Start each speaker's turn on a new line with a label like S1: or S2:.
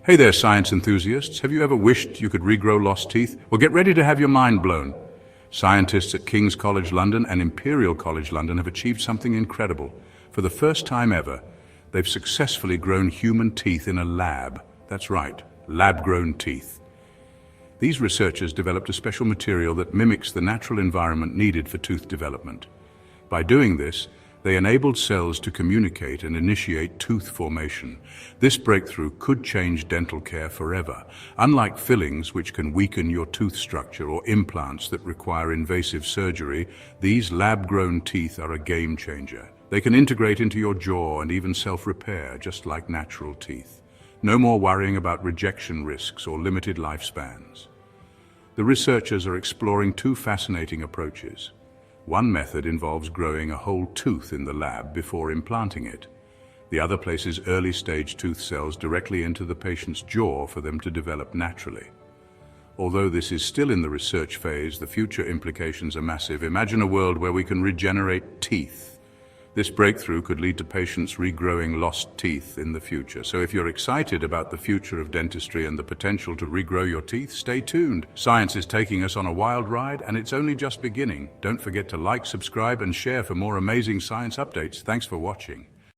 S1: Hey there, science enthusiasts. Have you ever wished you could regrow lost teeth? Well, get ready to have your mind blown. Scientists at King's College London and Imperial College London have achieved something incredible. For the first time ever, they've successfully grown human teeth in a lab. That's right, lab-grown teeth. These researchers developed a special material that mimics the natural environment needed for tooth development. By doing this, they enabled cells to communicate and initiate tooth formation. This breakthrough could change dental care forever. Unlike fillings, which can weaken your tooth structure, or implants that require invasive surgery, these lab-grown teeth are a game changer. They can integrate into your jaw and even self-repair, just like natural teeth. No more worrying about rejection risks or limited lifespans. The researchers are exploring two fascinating approaches. One method involves growing a whole tooth in the lab before implanting it. The other places early-stage tooth cells directly into the patient's jaw for them to develop naturally. Although this is still in the research phase, the future implications are massive. Imagine a world where we can regenerate teeth. This breakthrough could lead to patients regrowing lost teeth in the future. So if you're excited about the future of dentistry and the potential to regrow your teeth, stay tuned. Science is taking us on a wild ride, and it's only just beginning. Don't forget to like, subscribe, and share for more amazing science updates. Thanks for watching.